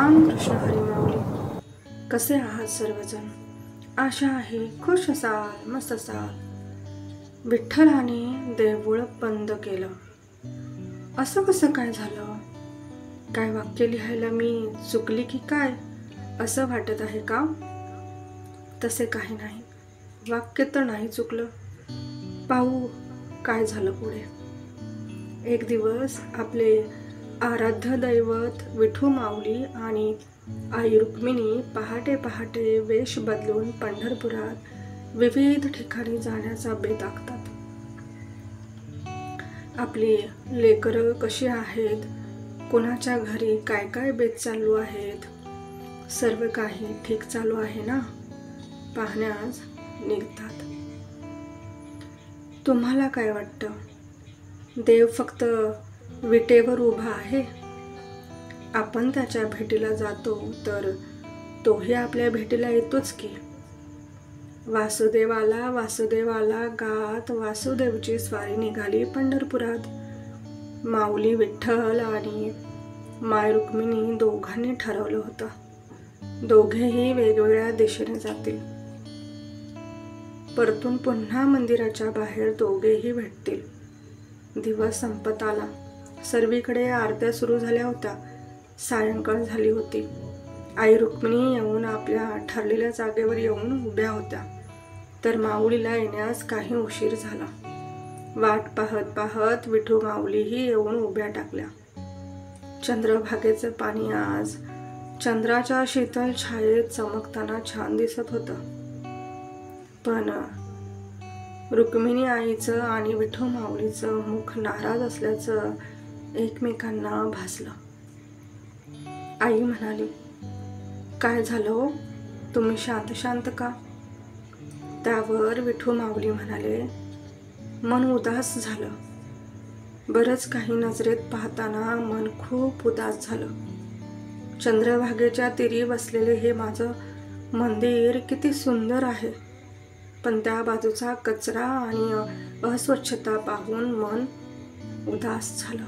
रामकृष्ण हरी माऊली. कसे आहात सर्वजण? आशा आहे खुश असाल, मस्त असाल. विठ्ठलाने देऊळ बंद केलं, असं कसं काय झालं? काय वाक्य लिहायला मी चुकली की काय असं वाटत आहे का? तसे काही नाही, वाक्य तर नाही चुकलं. पाहू काय झालं पुढे. एक दिवस आपले आराध्य दैवत विठू माऊली आणि आई रुक्मिणी पहाटे पहाटे वेश बदलून पंढरपुरात विविध ठिकाणी जाण्याचा बेत आखतात. आपली लेकरं कशी आहेत, कोणाच्या घरी काय काय बेत चालू आहेत, सर्व काही ठीक चालू आहे ना, पाहण्यास निघतात. तुम्हाला काय वाटतं? देव फक्त विटेवर उभा आहे? आपण त्याच्या भेटीला जातो तर तोही आपल्या भेटीला येतोच की. वासुदेव आला, वासुदेव आला गात वासुदेवची स्वारी निघाली पंढरपुरात. माऊली विठ्ठल आणि माय रुक्मिणी दोघांनी ठरवलं होतं, दोघेही वेगवेगळ्या दिशेने जातील. परतून पुन्हा मंदिराच्या बाहेर दोघेही भेटतील. दिवस संपत आला, सर्वीकडे आरत्या सुरू झाल्या होत्या. सायंकाळ झाली होती. आई रुक्मिणी येऊन आपल्या ठरलेल्या जागेवर येऊन उभ्या होत्या, तर माऊलीला येण्यास काही उशीर झाला. वाट पाहत पाहत विठू माऊलीही येऊन उभ्या टाकल्या. चंद्रभागेचं पाणी आज चंद्राच्या शीतल छायेत चमकताना छान दिसत होतं. पण रुक्मिणी आईचं आणि विठू माऊलीचं मुख नाराज असल्याचं एकमेकांना भासलं. आई म्हणाली, काय झालं हो, तुम्ही शांत शांत का? त्यावर विठू माऊली म्हणाले, मन उदास झालं. बरंच काही नजरेत पाहताना मन खूप उदास झालं. चंद्रभागेच्या तीरी बसलेले हे माझं मंदिर किती सुंदर आहे, पण त्या बाजूचा कचरा आणि अस्वच्छता पाहून मन उदास झालं.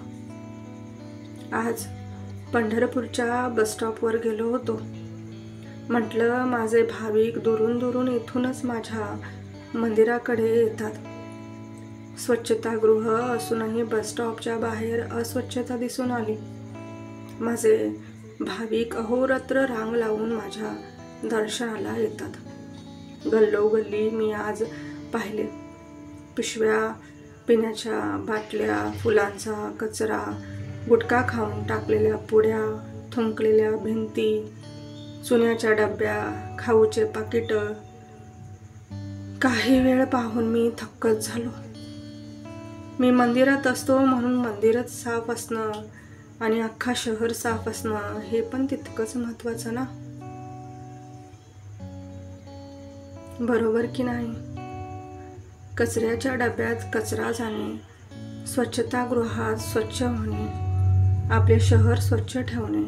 आज पंढरपूरच्या बसस्टॉपवर गेलो होतो. म्हटलं माझे भाविक दुरून दुरून इथूनच माझ्या मंदिराकडे येतात. स्वच्छतागृह असूनही बसस्टॉपच्या बाहेर अस्वच्छता दिसून आली. माझे भाविक अहोरात्र रांग लावून माझ्या दर्शनाला येतात. गल्लोगल्ली मी आज पाहिले. पिशव्या, पिण्याच्या बाटल्या, फुलांचा कचरा, गुटखा खाऊन टाकलेल्या पुड्या, थुंकलेल्या भिंती, चुन्याच्या डब्या, खाऊचे पाकिट. काही वेळ पाहून मी थक्कच झालो. मी मंदिरात असतो म्हणून मंदिरच साफ असणं आणि अख्खा शहर साफ असणं हे पण तितकंच महत्वाचं ना, बरोबर की नाही? कचऱ्याच्या डब्यात कचरा जाणे, स्वच्छतागृहात स्वच्छ होणे, आपले शहर स्वच्छ ठेवणे,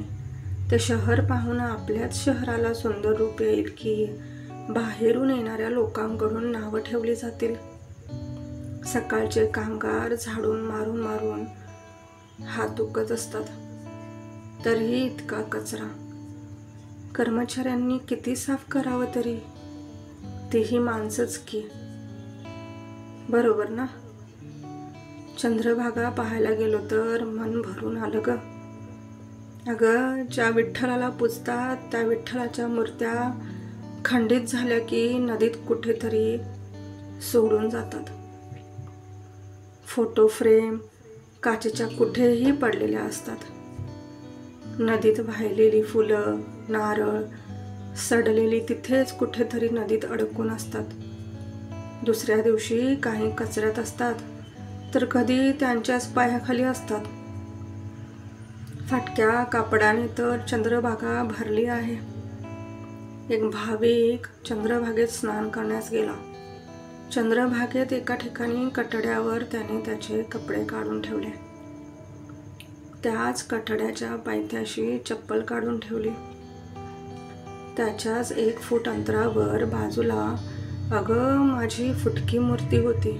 ते शहर पाहून आपल्याच शहराला सुंदर रूप येईल की बाहेरून येणाऱ्या लोकांकडून नावं ठेवली जातील. सकाळचे कामगार झाडून मारून मारून हात दुखत असतात, तरीही इतका कचरा. कर्मचाऱ्यांनी किती साफ करावं तरी, तेही माणसंच की, बरोबर ना? चंद्रभागा पाहायला गेलो तर मन भरून आलं ग. अगं, ज्या विठ्ठलाला पूजतात त्या विठ्ठलाच्या मूर्त्या खंडित झाल्या की नदीत कुठेतरी सोडून जातात. फोटो फ्रेम काचेच्या कुठेही पडलेल्या असतात. नदीत वाहिलेली फुलं, नारळ सडलेली तिथेच कुठेतरी नदीत अडकून असतात. दुसऱ्या दिवशी काही कचऱ्यात असतात, तर कधी त्यांच्याच पायाखाली असतात. फाटक्या कापडाने तर चंद्रभागा भरली आहे. एक भाविक चंद्रभागेत स्नान करण्यास गेला. चंद्रभागेत एका ठिकाणी कटड्यावर त्याने त्याचे कपडे काढून ठेवले. त्याच कटड्याच्या पायथ्याशी चप्पल काढून ठेवली. त्याच्याच 1 फूट अंतरावर बाजूला अगं माझी फुटकी मूर्ती होती.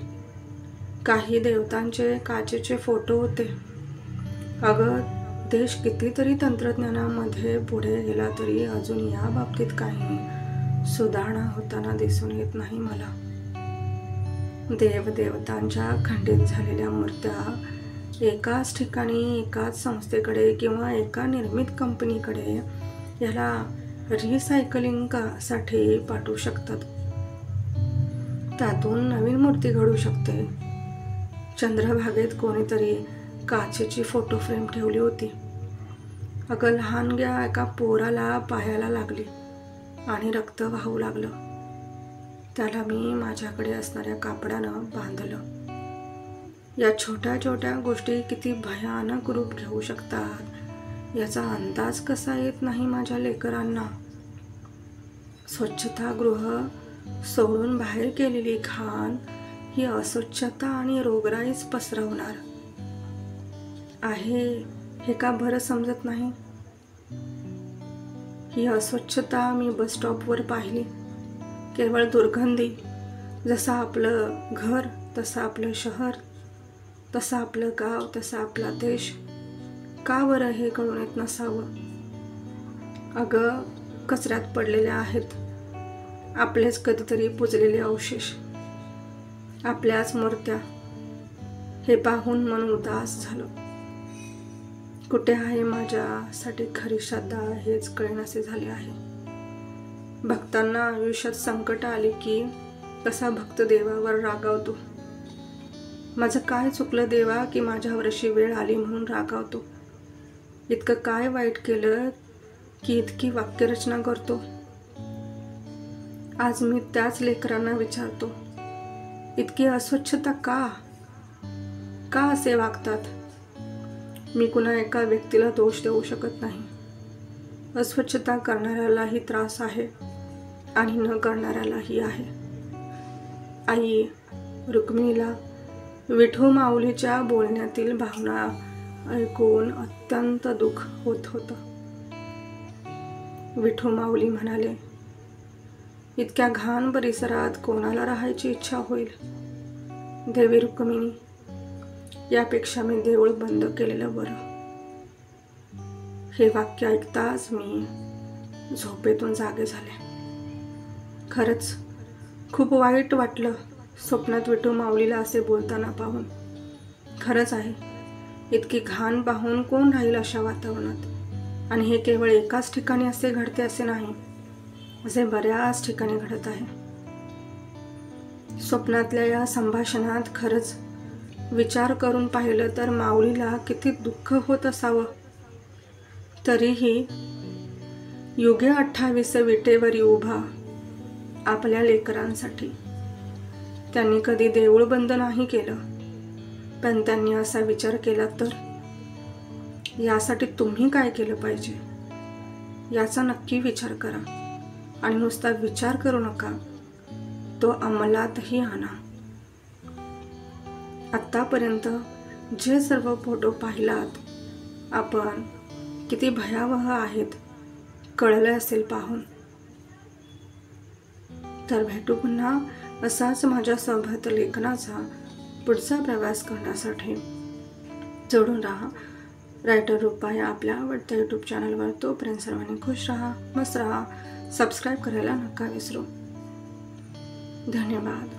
काही देवतांचे काचेचे फोटो होते. अगं देश कितीतरी तंत्रज्ञानामध्ये पुढे गेला तरी अजून या बाबतीत काही सुधारणा होताना दिसून येत नाही मला. देवदेवतांच्या खंडित झालेल्या मूर्त्या एकाच ठिकाणी, एकाच संस्थेकडे किंवा एका निर्मित कंपनीकडे याला रिसायकलिंगसाठी पाठवू शकतात. त्यातून नवीन मूर्ती घडू शकते. चंद्रभागेत कोणीतरी काचेची फोटो फ्रेम ठेवली होती. अगं लहानग्या एका पोराला पायाला लागली आणि रक्त वाहू लागलं. त्याला मी माझ्याकडे असणाऱ्या कापडानं बांधलं. या छोट्या छोट्या गोष्टी किती भयानक रूप घेऊ शकतात याचा अंदाज कसा येत नाही माझ्या लेकरांना. स्वच्छतागृह सोडून बाहेर केलेली घाण ही अस्वच्छता आणि रोगराईच पसरवणार आहे हे का बरं समजत नाही. ही अस्वच्छता मी बस स्टॉपवर पाहिली. केवळ दुर्गंधी. जसं आपलं घर तसं आपलं शहर, तसं आपलं गाव, तसा आपला देश. का बरं हे कळून येत नसावं. अगं कचऱ्यात पडलेल्या आहेत आपलेच कधीतरी पुजलेले अवशेष, आपल्याच मूर्त्या. हे पाहून मन उदास झालं. कुठे आहे माझ्यासाठी खरी श्रद्धा हेच कळेनासे झाले आहे. भक्तांना आयुष्यात संकट आले की कसा भक्त देवावर रागावतो. माझं काय चुकलं देवा की माझ्यावर अशी वेळ आली म्हणून रागावतो. इतकं काय वाईट केलं की इतकी वाक्यरचना करतो. आज मी त्याच लेकरांना विचारतो, इतकी अस्वच्छता का असे वागतात. मी कुणा एका व्यक्तीला दोष देऊ शकत नाही. अस्वच्छता करणाऱ्यालाही त्रास आहे आणि न करणाऱ्यालाही आहे. आई रुक्मिणीला विठू माऊलीच्या बोलण्यातील भावना ऐकून अत्यंत दुःख होत होतं. विठू माऊली म्हणाले, इतक्या घाण परिसरात कोणाला राहायची इच्छा होईल. देवी रुक्मिणी, यापेक्षा मी देऊळ बंद केलेलं बरं. हे वाक्य ऐकताच मी झोपेतून जागे झाले. खरंच खूप वाईट वाटलं स्वप्नात विठू माऊलीला असे बोलताना पाहून. खरंच आहे, इतकी घाण पाहून कोण राहील अशा वातावरणात. आणि हे केवळ एकाच ठिकाणी असे घडते असे नाही, असे बऱ्याच ठिकाणी घडत आहे. स्वप्नातल्या या संभाषणात खरंच विचार करून पाहिलं तर माऊलीला किती दुःख होत असावं. तरीही युगे 28 विटेवरी उभा आपल्या लेकरांसाठी त्यांनी कधी देऊळ बंद नाही केलं. पण त्यांनी असा विचार केला तर यासाठी तुम्ही काय केलं पाहिजे याचा नक्की विचार करा. आणि नुसता विचार करू नका, तो अंमलातही आणा. आत्तापर्यंत जे सर्व फोटो पाहिलात आपण, किती भयावह आहेत कळले असेल पाहून. तर भेटू पुन्हा असाच माझ्यासोबत लेखनाचा पुढचा प्रवास करण्यासाठी. जोडून राहा रायटर रूपा या आपल्या आवडत्या यूट्यूब चॅनलवर. तोपर्यंत सर्वांनी खुश राहा, मस्त राहा. सबस्क्राईब करायला नका विसरू. धन्यवाद.